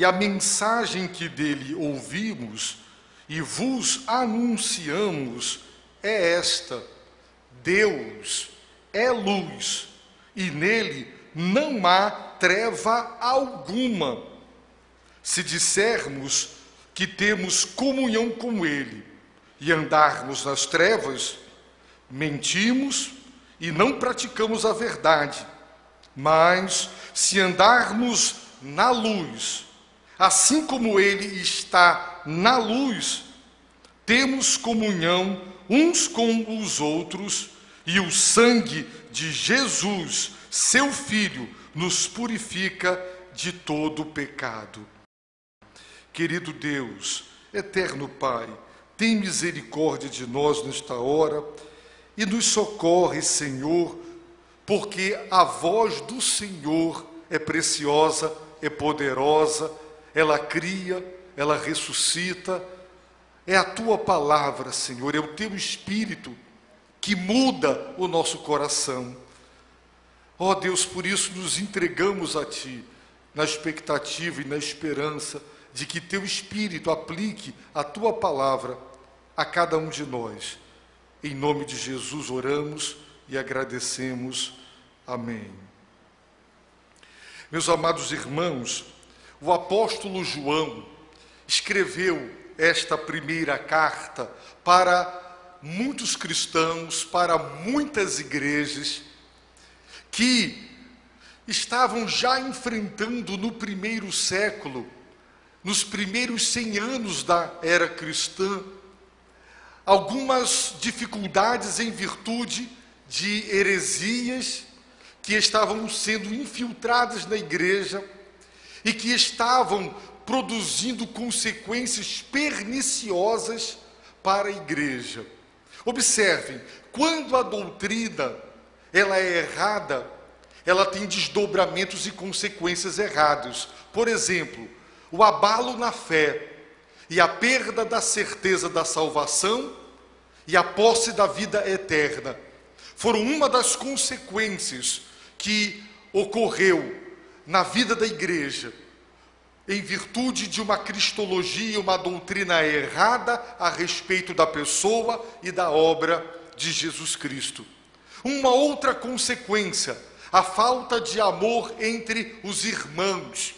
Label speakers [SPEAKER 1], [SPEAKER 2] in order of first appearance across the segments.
[SPEAKER 1] e a mensagem que dele ouvimos e vos anunciamos é esta: Deus é luz, e nele não há treva alguma. Se dissermos que temos comunhão com ele e andarmos nas trevas, mentimos e não praticamos a verdade. Mas se andarmos na luz, assim como ele está na luz, temos comunhão uns com os outros, e o sangue de Jesus, seu Filho, nos purifica de todo pecado. Querido Deus, eterno Pai, tem misericórdia de nós nesta hora e nos socorre, Senhor, porque a voz do Senhor é preciosa, é poderosa, ela cria, ela ressuscita. É a Tua palavra, Senhor, é o Teu Espírito que muda o nosso coração. Ó Deus, por isso nos entregamos a Ti, na expectativa e na esperança de que Teu Espírito aplique a Tua palavra a cada um de nós. Em nome de Jesus oramos e agradecemos. Amém. Meus amados irmãos, o apóstolo João escreveu esta primeira carta para muitos cristãos, para muitas igrejas que estavam já enfrentando no primeiro século, nos primeiros 100 anos da era cristã, algumas dificuldades em virtude de heresias que estavam sendo infiltradas na igreja e que estavam produzindo consequências perniciosas para a igreja. Observem, quando a doutrina ela é errada, ela tem desdobramentos e consequências errados. Por exemplo, o abalo na fé e a perda da certeza da salvação e a posse da vida eterna foram uma das consequências que ocorreu na vida da igreja, em virtude de uma cristologia, uma doutrina errada a respeito da pessoa e da obra de Jesus Cristo. Uma outra consequência, a falta de amor entre os irmãos.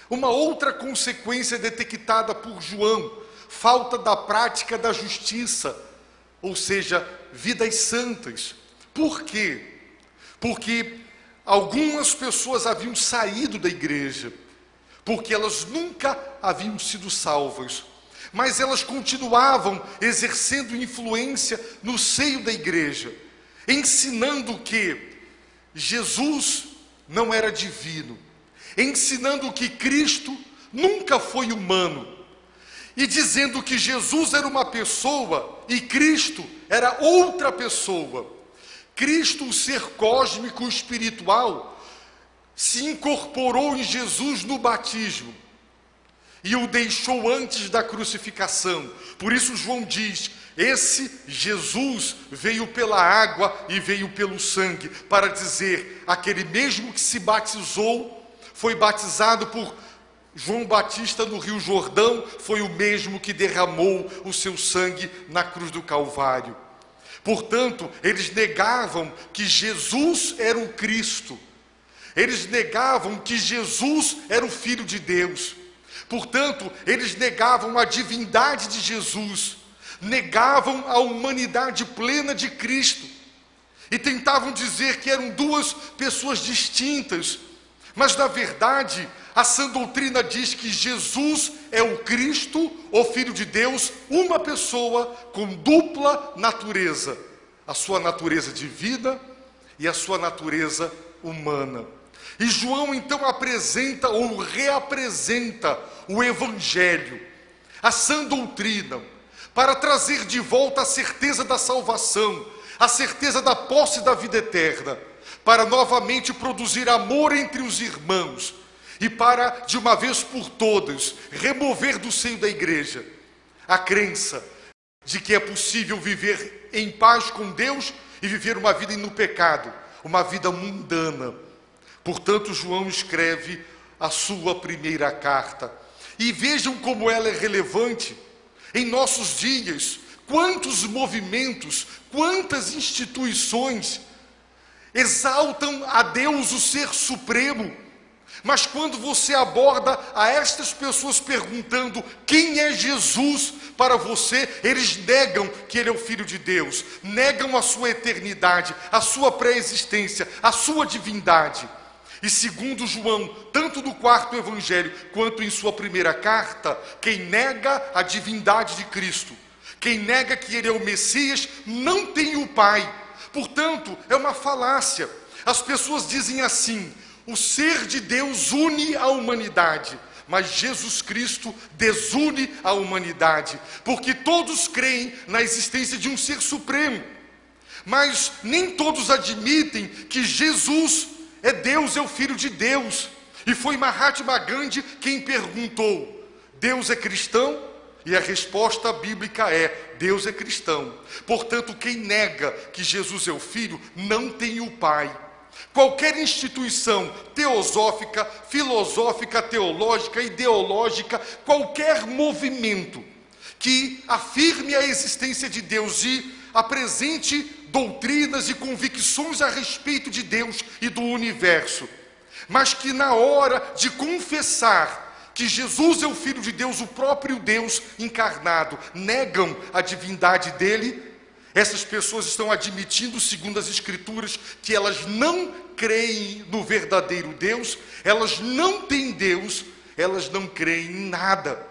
[SPEAKER 1] Uma outra consequência detectada por João, falta da prática da justiça, ou seja, vidas santas. Por quê? Porque algumas pessoas haviam saído da igreja, porque elas nunca haviam sido salvas, mas elas continuavam exercendo influência no seio da igreja, ensinando que Jesus não era divino, ensinando que Cristo nunca foi humano, e dizendo que Jesus era uma pessoa e Cristo era outra pessoa. Cristo, o ser cósmico espiritual, se incorporou em Jesus no batismo e o deixou antes da crucificação. Por isso João diz: esse Jesus veio pela água e veio pelo sangue, para dizer, aquele mesmo que se batizou, foi batizado por João Batista no Rio Jordão, foi o mesmo que derramou o seu sangue na cruz do Calvário. Portanto, eles negavam que Jesus era o Cristo, eles negavam que Jesus era o Filho de Deus. Portanto, eles negavam a divindade de Jesus, negavam a humanidade plena de Cristo, e tentavam dizer que eram duas pessoas distintas. Mas, na verdade, a sã doutrina diz que Jesus é o Cristo, o Filho de Deus, uma pessoa com dupla natureza, a sua natureza divina e a sua natureza humana. E João então apresenta ou reapresenta o Evangelho, a sã doutrina, para trazer de volta a certeza da salvação, a certeza da posse da vida eterna, para novamente produzir amor entre os irmãos e para, de uma vez por todas, remover do seio da igreja a crença de que é possível viver em paz com Deus e viver uma vida no pecado, uma vida mundana. Portanto, João escreve a sua primeira carta. E vejam como ela é relevante em nossos dias. Quantos movimentos, quantas instituições exaltam a Deus, o Ser Supremo, mas quando você aborda a estas pessoas perguntando quem é Jesus para você, eles negam que Ele é o Filho de Deus, negam a sua eternidade, a sua pré-existência, a sua divindade. E segundo João, tanto no quarto evangelho quanto em sua primeira carta, quem nega a divindade de Cristo, quem nega que Ele é o Messias, não tem o Pai. Portanto, é uma falácia. As pessoas dizem assim: o ser de Deus une a humanidade, mas Jesus Cristo desune a humanidade, porque todos creem na existência de um ser supremo, mas nem todos admitem que Jesus é Deus, é o Filho de Deus. E foi Mahatma Gandhi quem perguntou: Deus é cristão? E a resposta bíblica é: Deus é cristão. Portanto, quem nega que Jesus é o Filho não tem o Pai. Qualquer instituição teosófica, filosófica, teológica, ideológica, qualquer movimento que afirme a existência de Deus e apresente doutrinas e convicções a respeito de Deus e do universo, mas que na hora de confessar que Jesus é o Filho de Deus, o próprio Deus encarnado, negam a divindade dele, essas pessoas estão admitindo, segundo as Escrituras, que elas não creem no verdadeiro Deus, elas não têm Deus, elas não creem em nada.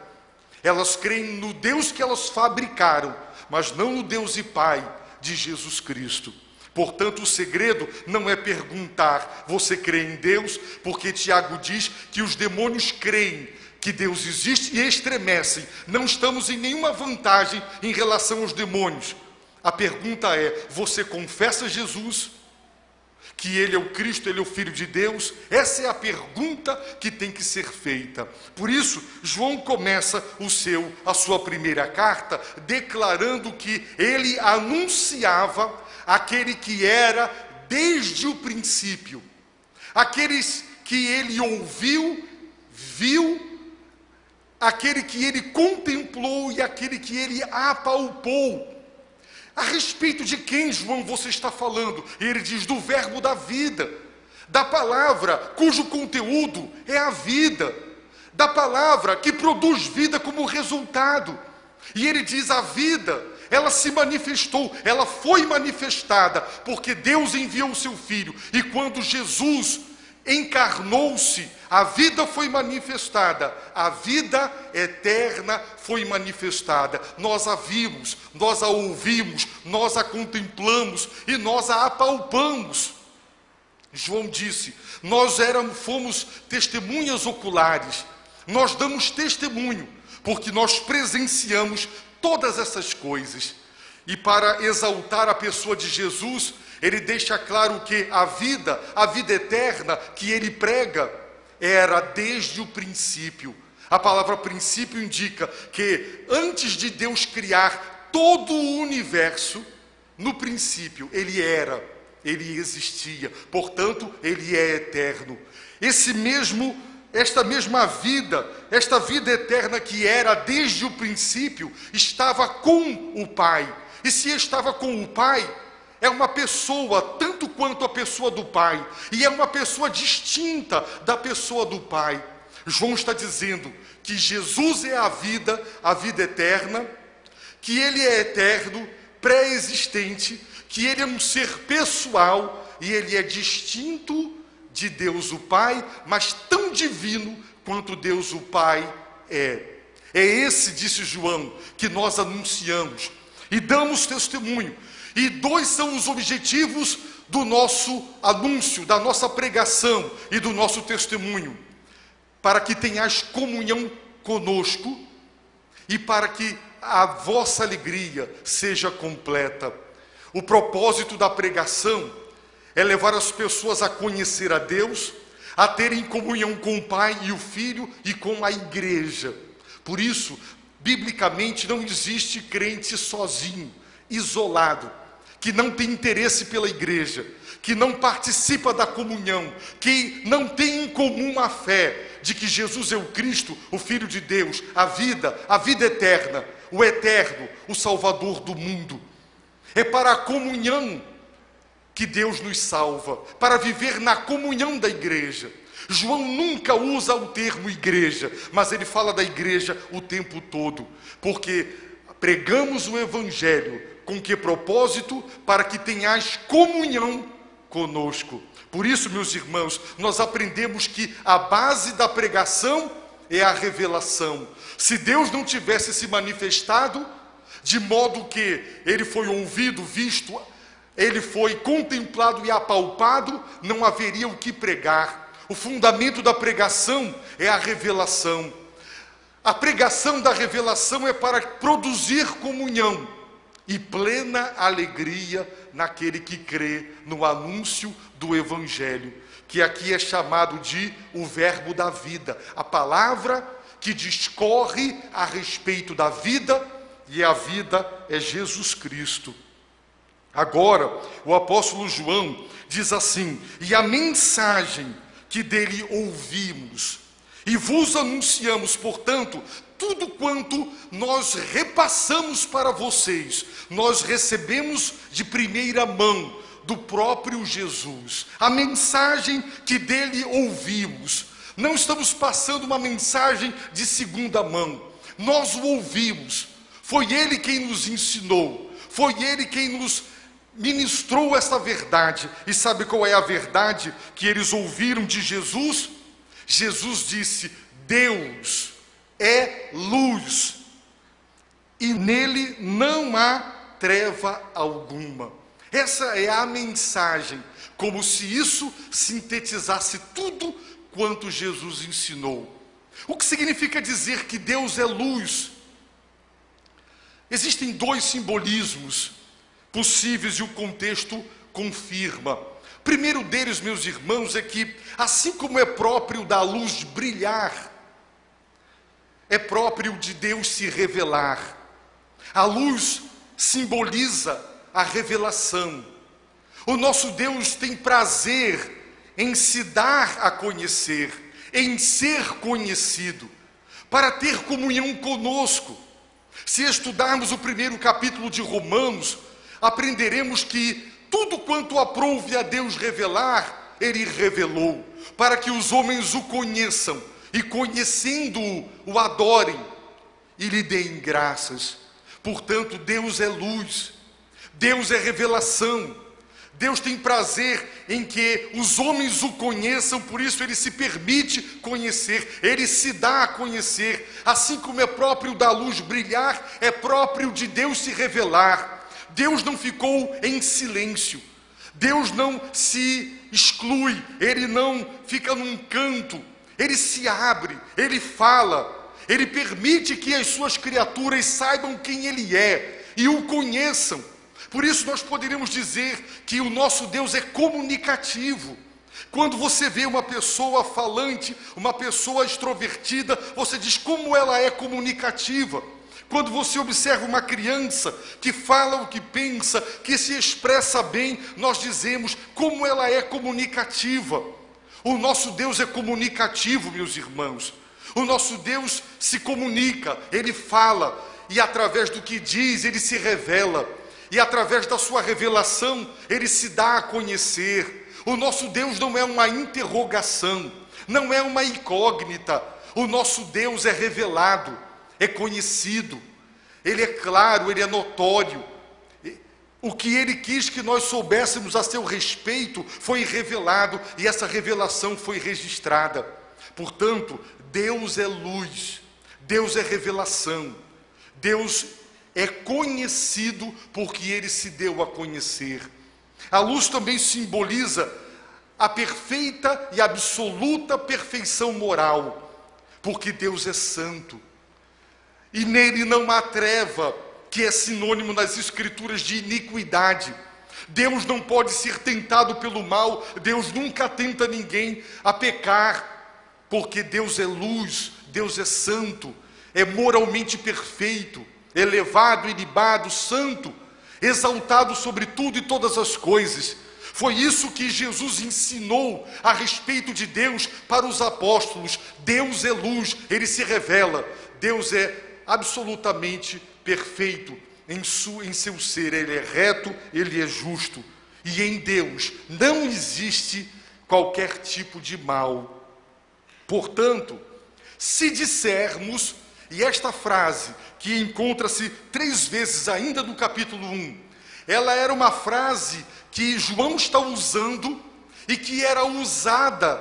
[SPEAKER 1] Elas creem no Deus que elas fabricaram, mas não no Deus e Pai de Jesus Cristo. Portanto, o segredo não é perguntar: você crê em Deus? Porque Tiago diz que os demônios creem que Deus existe e estremecem. Não estamos em nenhuma vantagem em relação aos demônios. A pergunta é: você confessa Jesus, que Ele é o Cristo, Ele é o Filho de Deus? Essa é a pergunta que tem que ser feita. Por isso, João começa a sua primeira carta declarando que ele anunciava aquele que era desde o princípio, aqueles que ele ouviu, viu, aquele que ele contemplou e aquele que ele apalpou. A respeito de quem, João, você está falando? Ele diz: do verbo da vida, da palavra cujo conteúdo é a vida, da palavra que produz vida como resultado. E ele diz: a vida, ela se manifestou, ela foi manifestada, porque Deus enviou o seu Filho. E quando Jesus encarnou-se, a vida foi manifestada, a vida eterna foi manifestada. Nós a vimos, nós a ouvimos, nós a contemplamos e nós a apalpamos. João disse: nós fomos testemunhas oculares, nós damos testemunho, porque nós presenciamos todas essas coisas. E para exaltar a pessoa de Jesus, ele deixa claro que a vida eterna que ele prega, era desde o princípio. A palavra princípio indica que antes de Deus criar todo o universo, no princípio ele era, ele existia, portanto ele é eterno. Esta mesma vida, esta vida eterna que era desde o princípio, estava com o Pai. E se estava com o Pai, é uma pessoa tanto quanto a pessoa do Pai, e é uma pessoa distinta da pessoa do Pai. João está dizendo que Jesus é a vida eterna, que Ele é eterno, pré-existente, que Ele é um ser pessoal, e Ele é distinto de Deus o Pai, mas tão divino quanto Deus o Pai é. É esse, disse João, que nós anunciamos e damos testemunho. E dois são os objetivos do nosso anúncio, da nossa pregação e do nosso testemunho: para que tenhais comunhão conosco e para que a vossa alegria seja completa. O propósito da pregação é levar as pessoas a conhecer a Deus, a terem comunhão com o Pai e o Filho e com a igreja. Por isso, biblicamente, não existe crente sozinho, isolado, que não tem interesse pela igreja, que não participa da comunhão, que não tem em comum a fé de que Jesus é o Cristo, o Filho de Deus, a vida eterna, o eterno, o Salvador do mundo. É para a comunhão que Deus nos salva, para viver na comunhão da igreja. João nunca usa o termo igreja, mas ele fala da igreja o tempo todo, porque pregamos o evangelho. Com que propósito? Para que tenhais comunhão conosco. Por isso, meus irmãos, nós aprendemos que a base da pregação é a revelação. Se Deus não tivesse se manifestado, de modo que ele foi ouvido, visto, ele foi contemplado e apalpado, não haveria o que pregar. O fundamento da pregação é a revelação. A pregação da revelação é para produzir comunhão e plena alegria naquele que crê no anúncio do Evangelho, que aqui é chamado de o verbo da vida, a palavra que discorre a respeito da vida, e a vida é Jesus Cristo. Agora, o apóstolo João diz assim: e a mensagem que dele ouvimos e vos anunciamos, portanto, tudo quanto nós repassamos para vocês, nós recebemos de primeira mão do próprio Jesus. A mensagem que dele ouvimos. Não estamos passando uma mensagem de segunda mão. Nós o ouvimos. Foi ele quem nos ensinou. Foi ele quem nos ministrou essa verdade. E sabe qual é a verdade que eles ouviram de Jesus? Jesus disse: Deus é luz, e nele não há treva alguma. Essa é a mensagem, como se isso sintetizasse tudo quanto Jesus ensinou. O que significa dizer que Deus é luz? Existem dois simbolismos possíveis e o contexto confirma. O primeiro deles, meus irmãos, é que, assim como é próprio da luz brilhar, é próprio de Deus se revelar. A luz simboliza a revelação. O nosso Deus tem prazer em se dar a conhecer, em ser conhecido, para ter comunhão conosco. Se estudarmos o primeiro capítulo de Romanos, aprenderemos que tudo quanto aprouve a Deus revelar, Ele revelou, para que os homens o conheçam, e conhecendo-o, o adorem e lhe deem graças. Portanto, Deus é luz, Deus é revelação, Deus tem prazer em que os homens o conheçam, por isso Ele se permite conhecer, Ele se dá a conhecer, assim como é próprio da luz brilhar, é próprio de Deus se revelar. Deus não ficou em silêncio, Deus não se exclui, Ele não fica num canto, Ele se abre, Ele fala, Ele permite que as suas criaturas saibam quem Ele é e o conheçam. Por isso nós poderíamos dizer que o nosso Deus é comunicativo. Quando você vê uma pessoa falante, uma pessoa extrovertida, você diz como ela é comunicativa. Quando você observa uma criança que fala o que pensa, que se expressa bem, nós dizemos como ela é comunicativa. O nosso Deus é comunicativo, meus irmãos. O nosso Deus se comunica, Ele fala, e através do que diz, Ele se revela. E através da sua revelação, Ele se dá a conhecer. O nosso Deus não é uma interrogação, não é uma incógnita. O nosso Deus é revelado, é conhecido. Ele é claro, Ele é notório. O que Ele quis que nós soubéssemos a seu respeito foi revelado, e essa revelação foi registrada. Portanto, Deus é luz, Deus é revelação, Deus é conhecido porque Ele se deu a conhecer. A luz também simboliza a perfeita e absoluta perfeição moral, porque Deus é santo, e nele não há treva, que é sinônimo nas Escrituras de iniquidade. Deus não pode ser tentado pelo mal, Deus nunca tenta ninguém a pecar, porque Deus é luz, Deus é santo, é moralmente perfeito, elevado, ilibado, santo. exaltado sobre tudo e todas as coisas. Foi isso que Jesus ensinou a respeito de Deus para os apóstolos. Deus é luz, Ele se revela. Deus é absolutamente perfeito em seu ser. Ele é reto, Ele é justo. E em Deus não existe qualquer tipo de mal. Portanto, se dissermos, e esta frase, que encontra-se 3 vezes ainda no capítulo 1, ela era uma frase que João está usando e que era usada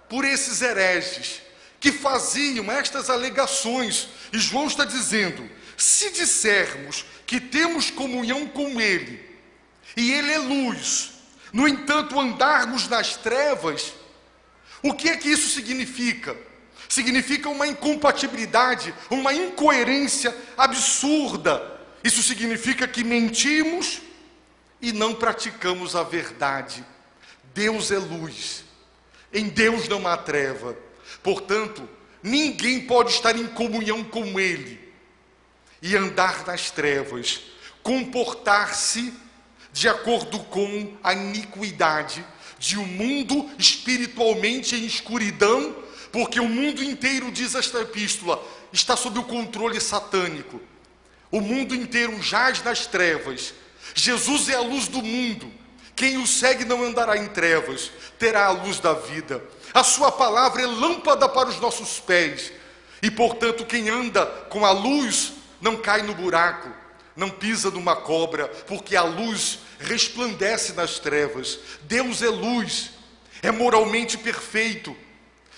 [SPEAKER 1] por esses hereges, que faziam estas alegações. E João está dizendo: se dissermos que temos comunhão com Ele, e Ele é luz, no entanto andarmos nas trevas, o que é que isso significa? Significa uma incompatibilidade, uma incoerência absurda. Isso significa que mentimos e não praticamos a verdade. Deus é luz, em Deus não há treva. Portanto, ninguém pode estar em comunhão com Ele e andar nas trevas, comportar-se de acordo com a iniquidade de um mundo espiritualmente em escuridão, porque o mundo inteiro, diz esta epístola, está sob o controle satânico. O mundo inteiro jaz nas trevas. Jesus é a luz do mundo. Quem o segue não andará em trevas, terá a luz da vida. A sua palavra é lâmpada para os nossos pés. E, portanto, quem anda com a luz não cai no buraco, não pisa numa cobra, porque a luz resplandece nas trevas. Deus é luz, é moralmente perfeito.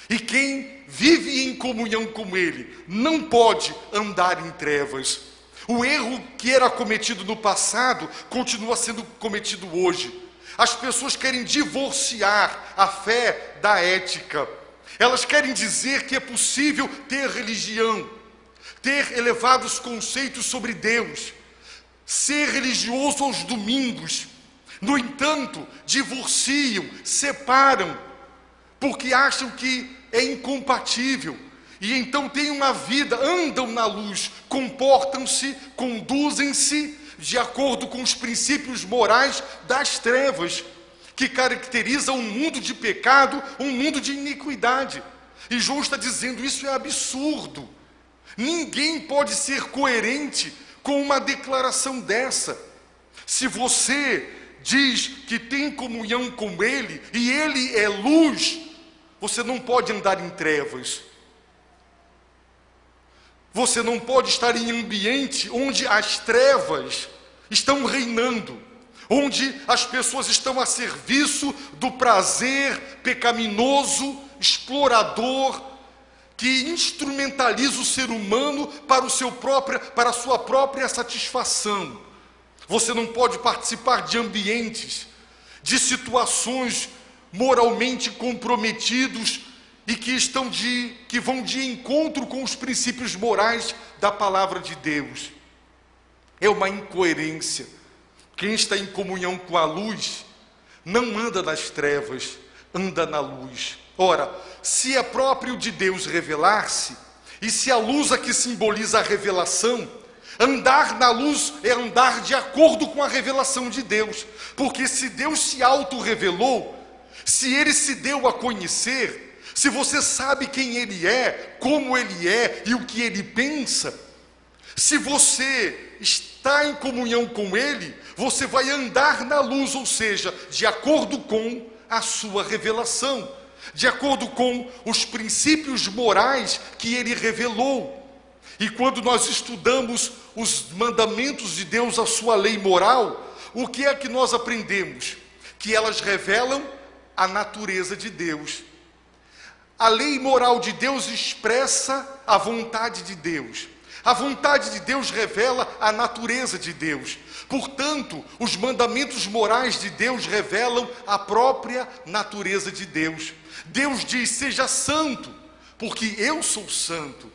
[SPEAKER 1] E quem vive em comunhão com Ele não pode andar em trevas. O erro que era cometido no passado continua sendo cometido hoje. As pessoas querem divorciar a fé da ética. Elas querem dizer que é possível ter religião, ter elevados conceitos sobre Deus, ser religioso aos domingos. No entanto, divorciam, separam, porque acham que é incompatível. E então têm uma vida, andam na luz, comportam-se, conduzem-se de acordo com os princípios morais das trevas, que caracteriza um mundo de pecado, um mundo de iniquidade. E João está dizendo: isso é absurdo. Ninguém pode ser coerente com uma declaração dessa. Se você diz que tem comunhão com Ele, e Ele é luz, você não pode andar em trevas. Você não pode estar em ambiente onde as trevas estão reinando, onde as pessoas estão a serviço do prazer pecaminoso, explorador, que instrumentaliza o ser humano para a sua própria satisfação. Você não pode participar de ambientes, de situações moralmente comprometidos e que vão de encontro com os princípios morais da palavra de Deus. É uma incoerência. Quem está em comunhão com a luz não anda nas trevas, anda na luz. Ora, se é próprio de Deus revelar-se, e se a luz aqui simboliza a revelação, andar na luz é andar de acordo com a revelação de Deus. Porque se Deus se auto-revelou, se Ele se deu a conhecer, se você sabe quem Ele é, como Ele é e o que Ele pensa, se você está em comunhão com Ele, você vai andar na luz, ou seja, de acordo com a sua revelação, de acordo com os princípios morais que Ele revelou. E quando nós estudamos os mandamentos de Deus, a sua lei moral, o que é que nós aprendemos? Que elas revelam a natureza de Deus. A lei moral de Deus expressa a vontade de Deus. A vontade de Deus revela a natureza de Deus. Portanto, os mandamentos morais de Deus revelam a própria natureza de Deus. Deus diz: seja santo, porque eu sou santo.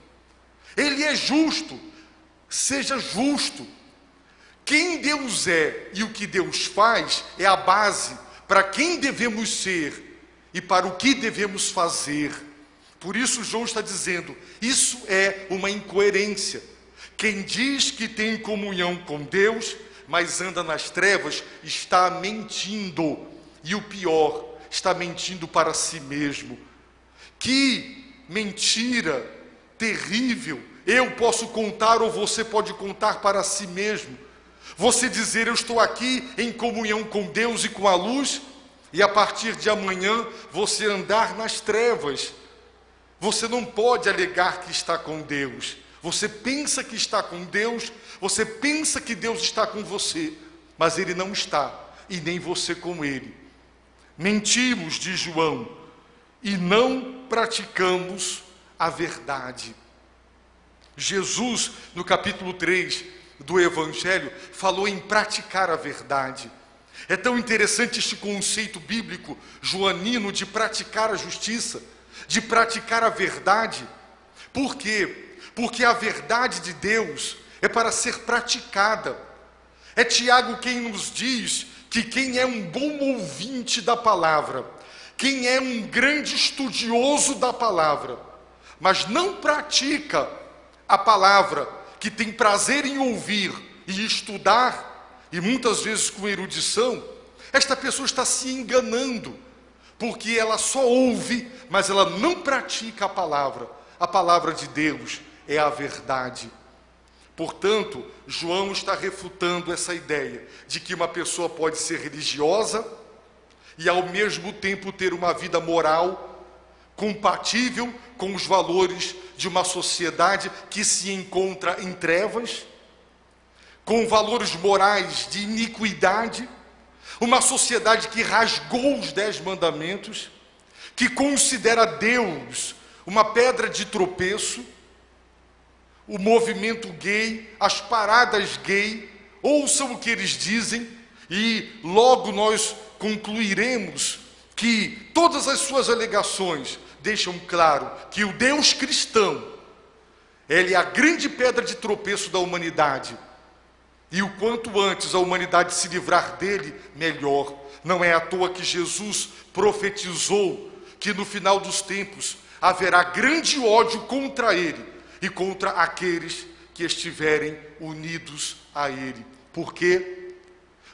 [SPEAKER 1] Ele é justo, seja justo. Quem Deus é e o que Deus faz é a base para quem devemos ser e para o que devemos fazer. Por isso João está dizendo: isso é uma incoerência. Quem diz que tem comunhão com Deus, mas anda nas trevas, está mentindo. E o pior, está mentindo para si mesmo. Que mentira terrível! Eu posso contar ou você pode contar para si mesmo. Você dizer, eu estou aqui em comunhão com Deus e com a luz, e a partir de amanhã você andar nas trevas. Você não pode alegar que está com Deus. Você pensa que está com Deus, você pensa que Deus está com você, mas Ele não está, e nem você com Ele. Mentimos, diz João, e não praticamos a verdade. Jesus, no capítulo 3 do Evangelho, falou em praticar a verdade. É tão interessante este conceito bíblico joanino de praticar a justiça, de praticar a verdade. Por quê? Porque a verdade de Deus é para ser praticada. É Tiago quem nos diz que quem é um bom ouvinte da palavra, quem é um grande estudioso da palavra, mas não pratica a palavra, que tem prazer em ouvir e estudar, e muitas vezes com erudição, esta pessoa está se enganando, porque ela só ouve, mas ela não pratica a palavra de Deus é a verdade. Portanto, João está refutando essa ideia de que uma pessoa pode ser religiosa e ao mesmo tempo ter uma vida moral compatível com os valores de uma sociedade que se encontra em trevas, com valores morais de iniquidade, uma sociedade que rasgou os 10 mandamentos, que considera Deus uma pedra de tropeço. O movimento gay, as paradas gay, ouçam o que eles dizem e logo nós concluiremos que todas as suas alegações deixam claro que o Deus cristão, ele é a grande pedra de tropeço da humanidade. E o quanto antes a humanidade se livrar dele, melhor. Não é à toa que Jesus profetizou que no final dos tempos haverá grande ódio contra ele e contra aqueles que estiverem unidos a ele. Por quê?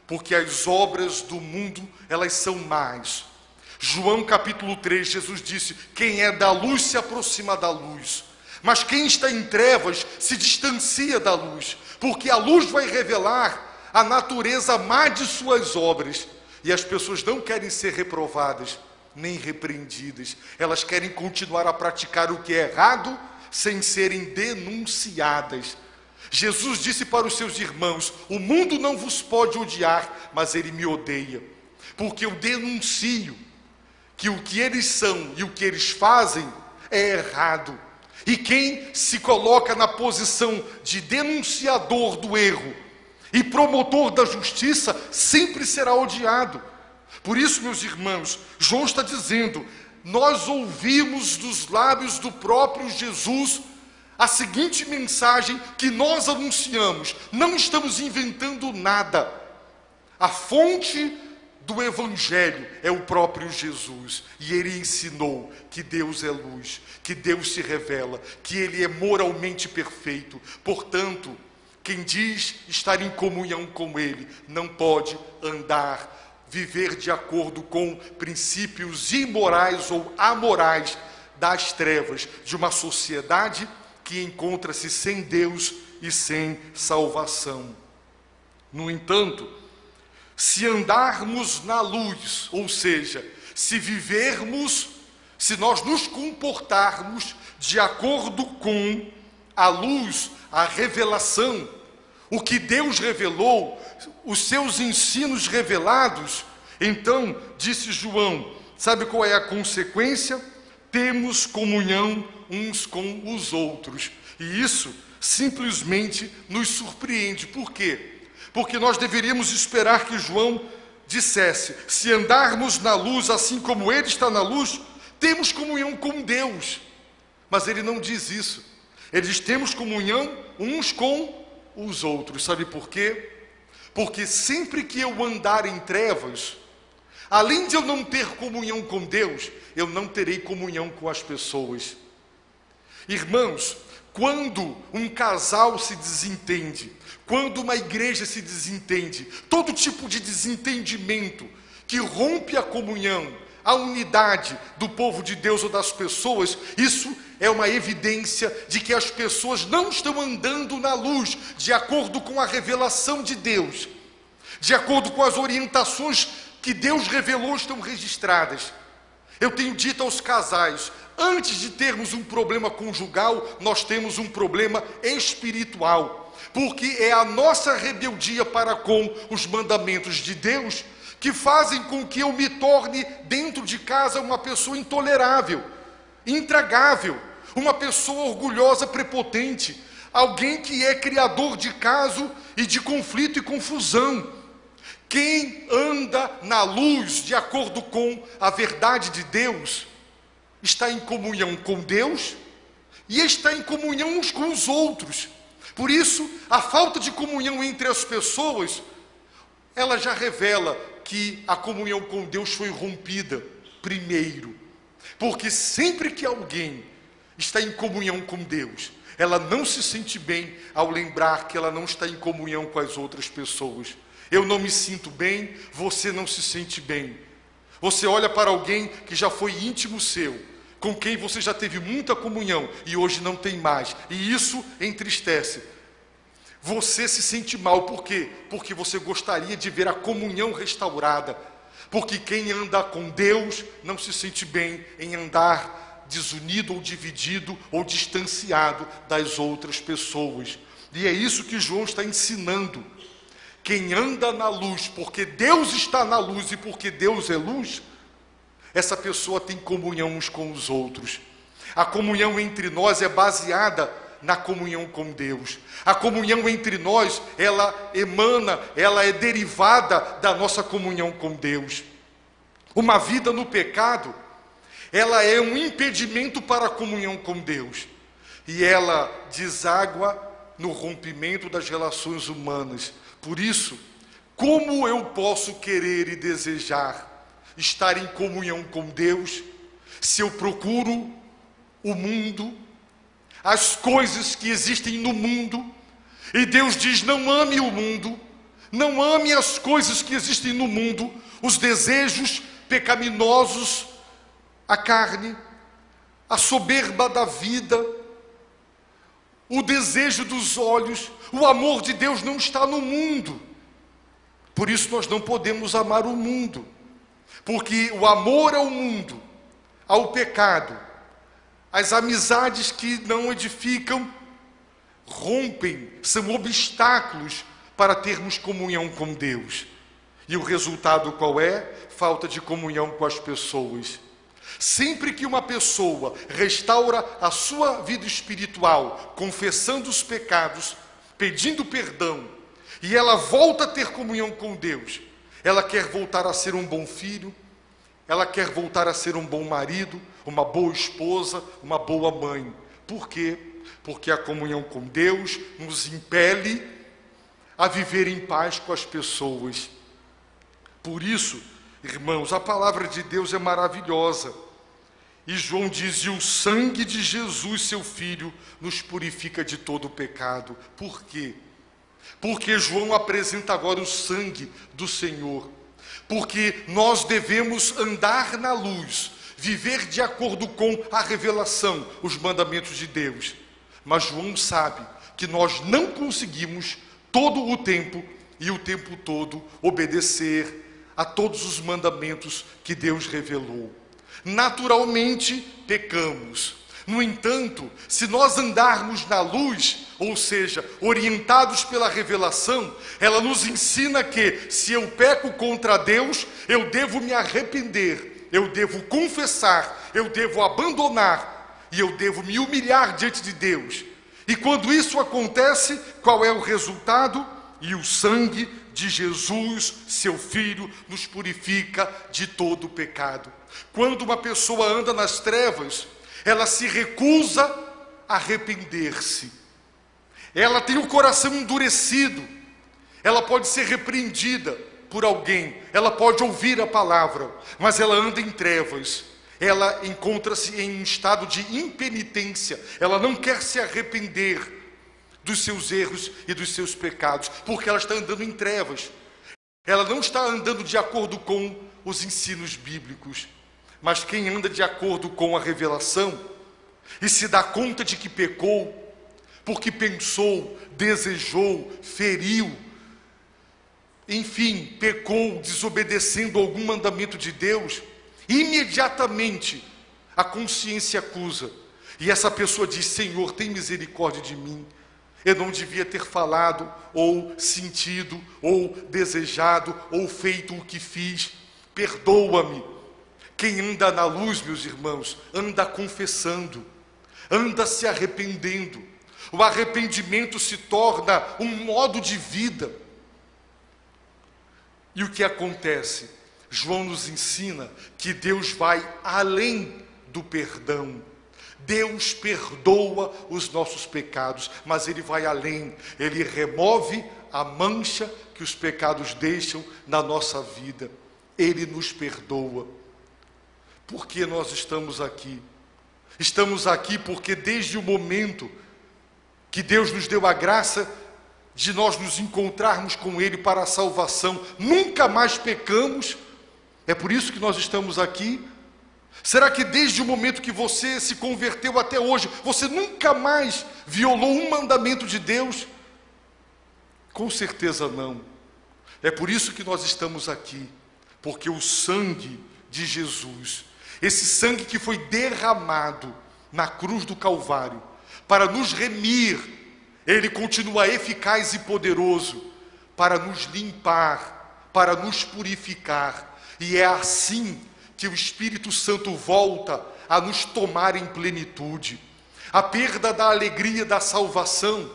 [SPEAKER 1] Porque as obras do mundo, elas são más. João capítulo 3, Jesus disse, quem é da luz se aproxima da luz, mas quem está em trevas se distancia da luz, porque a luz vai revelar a natureza má de suas obras, e as pessoas não querem ser reprovadas, nem repreendidas, elas querem continuar a praticar o que é errado, sem serem denunciadas. Jesus disse para os seus irmãos, o mundo não vos pode odiar, mas ele me odeia, porque eu denuncio que o que eles são e o que eles fazem é errado. E quem se coloca na posição de denunciador do erro e promotor da justiça, sempre será odiado. Por isso, meus irmãos, João está dizendo, nós ouvimos dos lábios do próprio Jesus a seguinte mensagem que nós anunciamos, não estamos inventando nada. A fonte do Evangelho é o próprio Jesus, e ele ensinou que Deus é luz, que Deus se revela, que ele é moralmente perfeito. Portanto, quem diz estar em comunhão com ele não pode viver de acordo com princípios imorais ou amorais das trevas de uma sociedade que encontra-se sem Deus e sem salvação. No entanto, se andarmos na luz, ou seja, se vivermos, se nós nos comportarmos de acordo com a luz, a revelação, o que Deus revelou, os seus ensinos revelados, então, disse João, sabe qual é a consequência? Temos comunhão uns com os outros. E isso simplesmente nos surpreende. Por quê? Porque nós deveríamos esperar que João dissesse, se andarmos na luz assim como ele está na luz, temos comunhão com Deus. Mas ele não diz isso. Ele diz, temos comunhão uns com os outros. Sabe por quê? Porque sempre que eu andar em trevas, além de eu não ter comunhão com Deus, eu não terei comunhão com as pessoas. Irmãos, Quando um casal se desentende, quando uma igreja se desentende, todo tipo de desentendimento que rompe a comunhão, a unidade do povo de Deus ou das pessoas, isso é uma evidência de que as pessoas não estão andando na luz, de acordo com a revelação de Deus, de acordo com as orientações que Deus revelou estão registradas. Eu tenho dito aos casais, antes de termos um problema conjugal, nós temos um problema espiritual, porque é a nossa rebeldia para com os mandamentos de Deus que fazem com que eu me torne dentro de casa uma pessoa intolerável, intragável, uma pessoa orgulhosa, prepotente, alguém que é criador de caso e de conflito e confusão. Quem anda na luz de acordo com a verdade de Deus está em comunhão com Deus e está em comunhão uns com os outros. Por isso, a falta de comunhão entre as pessoas, ela já revela que a comunhão com Deus foi rompida primeiro. Porque sempre que alguém está em comunhão com Deus, ela não se sente bem ao lembrar que ela não está em comunhão com as outras pessoas. Eu não me sinto bem, você não se sente bem. Você olha para alguém que já foi íntimo seu, com quem você já teve muita comunhão e hoje não tem mais, e isso entristece. Você se sente mal, por quê? Porque você gostaria de ver a comunhão restaurada. Porque quem anda com Deus não se sente bem em andar desunido ou dividido ou distanciado das outras pessoas. E é isso que João está ensinando. Quem anda na luz, porque Deus está na luz e porque Deus é luz, essa pessoa tem comunhão uns com os outros. A comunhão entre nós é baseada na comunhão com Deus. A comunhão entre nós, ela emana, ela é derivada da nossa comunhão com Deus. Uma vida no pecado, ela é um impedimento para a comunhão com Deus. E ela deságua no rompimento das relações humanas. Por isso, como eu posso querer e desejar estar em comunhão com Deus, se eu procuro o mundo, as coisas que existem no mundo, e Deus diz: não ame o mundo, não ame as coisas que existem no mundo, os desejos pecaminosos, a carne, a soberba da vida, o desejo dos olhos. O amor de Deus não está no mundo. Por isso nós não podemos amar o mundo, porque o amor ao mundo, ao pecado, as amizades que não edificam, rompem, são obstáculos para termos comunhão com Deus. E o resultado qual é? Falta de comunhão com as pessoas. Sempre que uma pessoa restaura a sua vida espiritual, confessando os pecados, pedindo perdão, e ela volta a ter comunhão com Deus, ela quer voltar a ser um bom filho, ela quer voltar a ser um bom marido, uma boa esposa, uma boa mãe. Por quê? Porque a comunhão com Deus nos impele a viver em paz com as pessoas. Por isso, irmãos, a palavra de Deus é maravilhosa. E João diz: e o sangue de Jesus, seu Filho, nos purifica de todo o pecado. Por quê? Porque João apresenta agora o sangue do Senhor. Porque nós devemos andar na luz, viver de acordo com a revelação, os mandamentos de Deus. Mas João sabe que nós não conseguimos todo o tempo e o tempo todo obedecer a todos os mandamentos que Deus revelou. Naturalmente pecamos. No entanto, se nós andarmos na luz, ou seja, orientados pela revelação, ela nos ensina que, se eu peco contra Deus, eu devo me arrepender, eu devo confessar, eu devo abandonar, e eu devo me humilhar diante de Deus. E quando isso acontece, qual é o resultado? E o sangue de Jesus, seu Filho, nos purifica de todo o pecado. Quando uma pessoa anda nas trevas, ela se recusa a arrepender-se. Ela tem o coração endurecido. Ela pode ser repreendida por alguém. Ela pode ouvir a palavra, mas ela anda em trevas. ela encontra-se em um estado de impenitência. Ela não quer se arrepender dos seus erros e dos seus pecados, porque ela está andando em trevas. Ela não está andando de acordo com os ensinos bíblicos, mas quem anda de acordo com a revelação e se dá conta de que pecou, porque pensou, desejou, feriu, enfim, pecou desobedecendo algum mandamento de Deus, imediatamente a consciência acusa, e essa pessoa diz: Senhor, tem misericórdia de mim, eu não devia ter falado, ou sentido, ou desejado, ou feito o que fiz, perdoa-me. Quem anda na luz, meus irmãos, anda confessando, anda se arrependendo. O arrependimento se torna um modo de vida. E o que acontece? João nos ensina que Deus vai além do perdão. Deus perdoa os nossos pecados, mas Ele vai além. Ele remove a mancha que os pecados deixam na nossa vida. Ele nos perdoa. Por que nós estamos aqui? Estamos aqui porque desde o momento que Deus nos deu a graça de nós nos encontrarmos com Ele para a salvação, nunca mais pecamos. É por isso que nós estamos aqui. Será que desde o momento que você se converteu até hoje, você nunca mais violou um mandamento de Deus? Com certeza não. É por isso que nós estamos aqui, porque o sangue de Jesus, esse sangue que foi derramado na cruz do Calvário, para nos remir, ele continua eficaz e poderoso para nos limpar, para nos purificar. E é assim que o Espírito Santo volta a nos tomar em plenitude. A perda da alegria da salvação,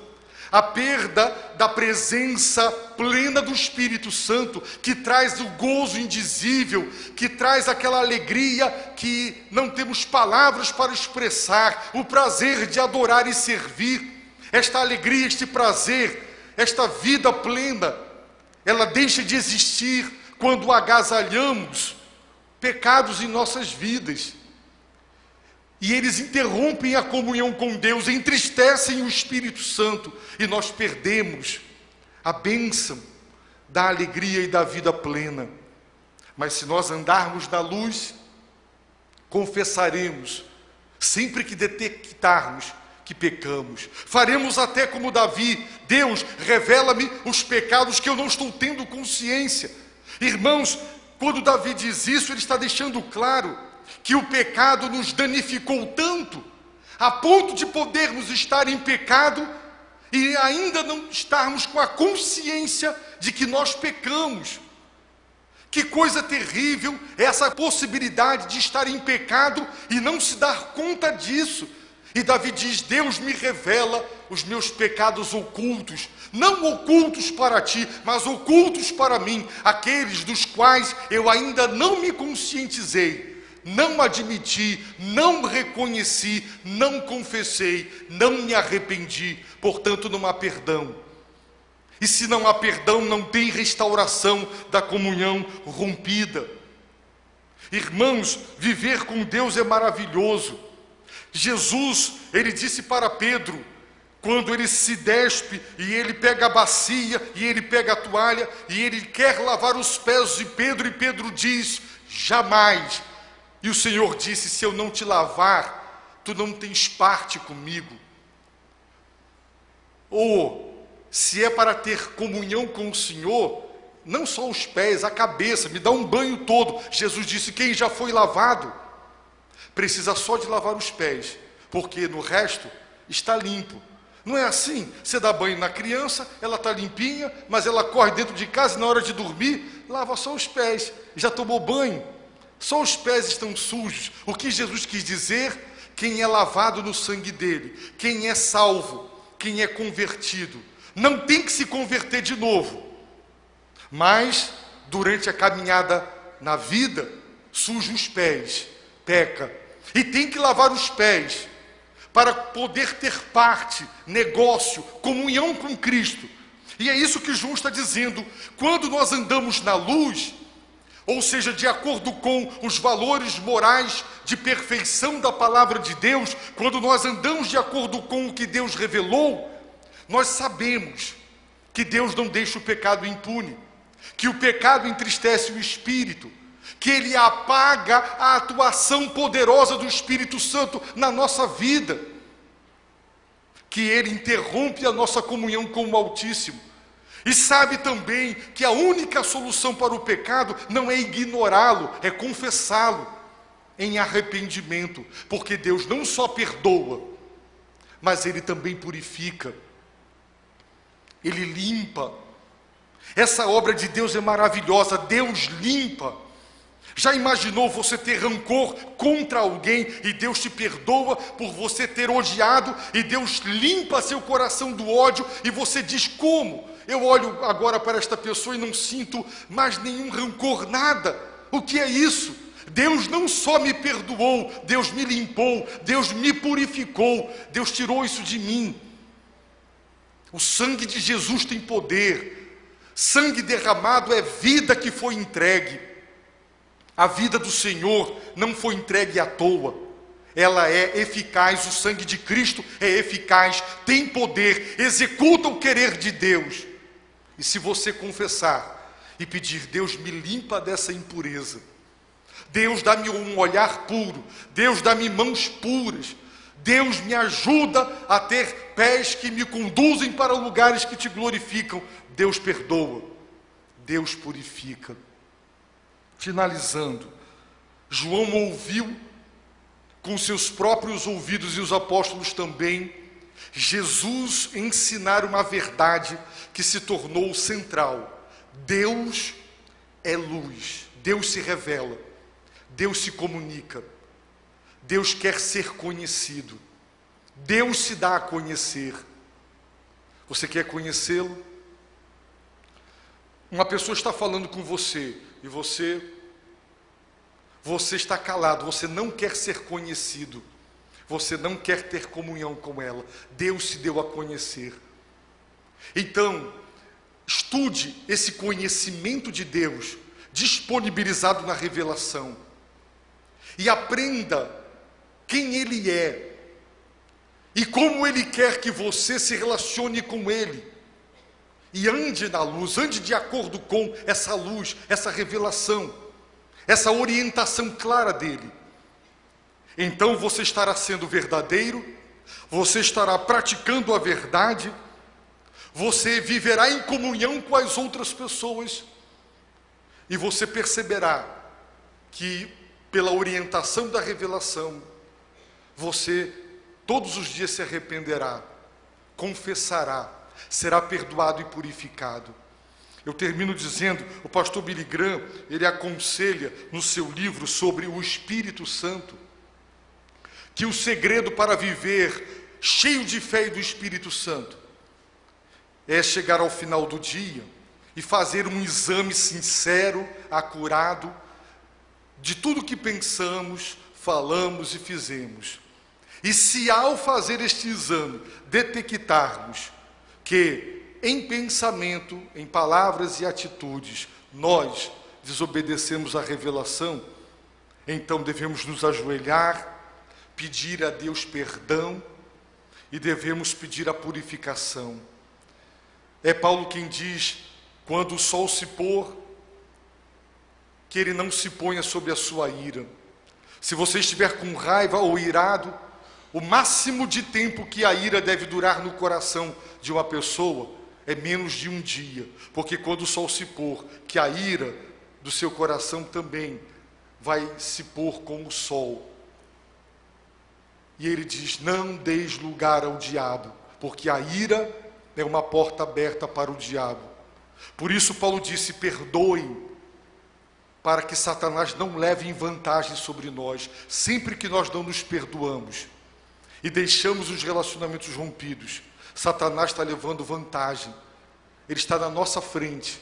[SPEAKER 1] a perda da presença plena do Espírito Santo, que traz o gozo indizível, que traz aquela alegria que não temos palavras para expressar, o prazer de adorar e servir. Esta alegria, este prazer, esta vida plena, ela deixa de existir quando agasalhamos pecados em nossas vidas. E eles interrompem a comunhão com Deus, entristecem o Espírito Santo, e nós perdemos a bênção da alegria e da vida plena. Mas se nós andarmos na luz, confessaremos, sempre que detectarmos que pecamos. Faremos até como Davi: Deus, revela-me os pecados que eu não estou tendo consciência. Irmãos, quando Davi diz isso, ele está deixando claro que o pecado nos danificou tanto, a ponto de podermos estar em pecado e ainda não estarmos com a consciência de que nós pecamos. Que coisa terrível essa possibilidade de estar em pecado e não se dar conta disso. E Davi diz: Deus me revela os meus pecados ocultos, não ocultos para ti, mas ocultos para mim, aqueles dos quais eu ainda não me conscientizei, não admiti, não reconheci, não confessei, não me arrependi. Portanto, não há perdão. E se não há perdão, não tem restauração da comunhão rompida. Irmãos, viver com Deus é maravilhoso. Jesus, ele disse para Pedro, quando ele se despe e ele pega a bacia e ele pega a toalha e ele quer lavar os pés de Pedro, e Pedro diz: jamais. E o Senhor disse: se eu não te lavar, tu não tens parte comigo. Ou, se é para ter comunhão com o Senhor, não só os pés, a cabeça, me dá um banho todo. Jesus disse: quem já foi lavado precisa só de lavar os pés, porque no resto está limpo. Não é assim? Você dá banho na criança, ela está limpinha, mas ela corre dentro de casa e na hora de dormir, lava só os pés. Já tomou banho? Só os pés estão sujos. O que Jesus quis dizer? Quem é lavado no sangue dele, quem é salvo, quem é convertido, não tem que se converter de novo. Mas, durante a caminhada na vida, suja os pés, peca. E tem que lavar os pés para poder ter parte, negócio, comunhão com Cristo. E é isso que João está dizendo. Quando nós andamos na luz, ou seja, de acordo com os valores morais de perfeição da palavra de Deus, quando nós andamos de acordo com o que Deus revelou, nós sabemos que Deus não deixa o pecado impune, que o pecado entristece o Espírito, que ele apaga a atuação poderosa do Espírito Santo na nossa vida, que ele interrompe a nossa comunhão com o Altíssimo. E sabe também que a única solução para o pecado não é ignorá-lo, é confessá-lo em arrependimento, porque Deus não só perdoa, mas ele também purifica, ele limpa. Essa obra de Deus é maravilhosa, Deus limpa. Já imaginou você ter rancor contra alguém e Deus te perdoa por você ter odiado, e Deus limpa seu coração do ódio, e você diz: como? Eu olho agora para esta pessoa e não sinto mais nenhum rancor, nada. O que é isso? Deus não só me perdoou, Deus me limpou, Deus me purificou, Deus tirou isso de mim. O sangue de Jesus tem poder. Sangue derramado é vida que foi entregue. A vida do Senhor não foi entregue à toa. Ela é eficaz, o sangue de Cristo é eficaz, tem poder, executa o querer de Deus. E se você confessar e pedir: Deus, me limpa dessa impureza, Deus, dá-me um olhar puro, Deus, dá-me mãos puras, Deus, me ajuda a ter pés que me conduzem para lugares que te glorificam, Deus perdoa, Deus purifica. Finalizando, João ouviu com seus próprios ouvidos, e os apóstolos também, Jesus ensinar uma verdade que se tornou central. Deus é luz, Deus se revela, Deus se comunica, Deus quer ser conhecido, Deus se dá a conhecer. Você quer conhecê-lo? Uma pessoa está falando com você e você está calado, você não quer ser conhecido, você não quer ter comunhão com ela. Deus se deu a conhecer. Então, estude esse conhecimento de Deus disponibilizado na revelação e aprenda quem Ele é e como Ele quer que você se relacione com Ele. E ande na luz, ande de acordo com essa luz, essa revelação, essa orientação clara dele. Então você estará sendo verdadeiro, você estará praticando a verdade, você viverá em comunhão com as outras pessoas, e você perceberá que, pela orientação da revelação, você todos os dias se arrependerá, confessará, será perdoado e purificado. Eu termino dizendo, o pastor Billy Graham, ele aconselha no seu livro sobre o Espírito Santo, que o segredo para viver cheio de fé e do Espírito Santo é chegar ao final do dia e fazer um exame sincero, acurado, de tudo que pensamos, falamos e fizemos. E se ao fazer este exame detectarmos que em pensamento, em palavras e atitudes, nós desobedecemos a revelação, então devemos nos ajoelhar, pedir a Deus perdão e devemos pedir a purificação. É Paulo quem diz, quando o sol se pôr, que ele não se ponha sob a sua ira. Se você estiver com raiva ou irado, o máximo de tempo que a ira deve durar no coração de uma pessoa é menos de um dia, porque quando o sol se pôr, que a ira do seu coração também vai se pôr com o sol. E ele diz, não deis lugar ao diabo, porque a ira é uma porta aberta para o diabo. Por isso Paulo disse, perdoem, para que Satanás não leve em vantagem sobre nós, sempre que nós não nos perdoamos e deixamos os relacionamentos rompidos, Satanás está levando vantagem, ele está na nossa frente,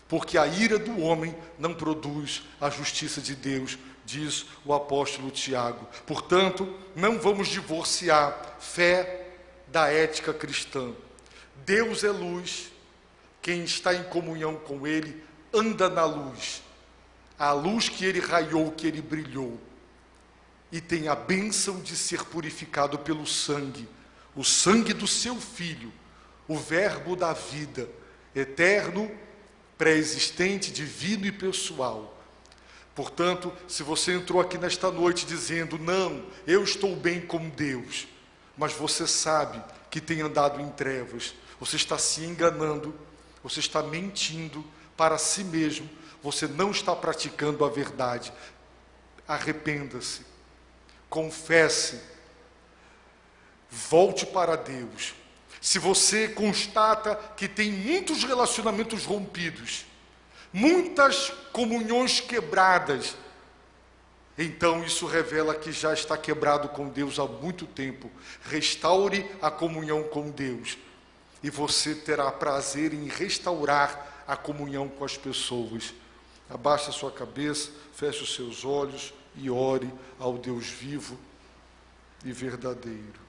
[SPEAKER 1] porque a ira do homem não produz a justiça de Deus, diz o apóstolo Tiago. Portanto, não vamos divorciar fé da ética cristã. Deus é luz, quem está em comunhão com Ele anda na luz. a luz que ele raiou, que ele brilhou, e tem a bênção de ser purificado pelo sangue, o sangue do seu Filho, o Verbo da vida, eterno, pré-existente, divino e pessoal. Portanto, se você entrou aqui nesta noite dizendo, não, eu estou bem com Deus, mas você sabe que tem andado em trevas, você está se enganando, você está mentindo para si mesmo, você não está praticando a verdade. Arrependa-se, confesse, volte para Deus. Se você constata que tem muitos relacionamentos rompidos, muitas comunhões quebradas, então isso revela que já está quebrado com Deus há muito tempo. Restaure a comunhão com Deus e você terá prazer em restaurar a comunhão com as pessoas. Abaixe a sua cabeça, feche os seus olhos e ore ao Deus vivo e verdadeiro.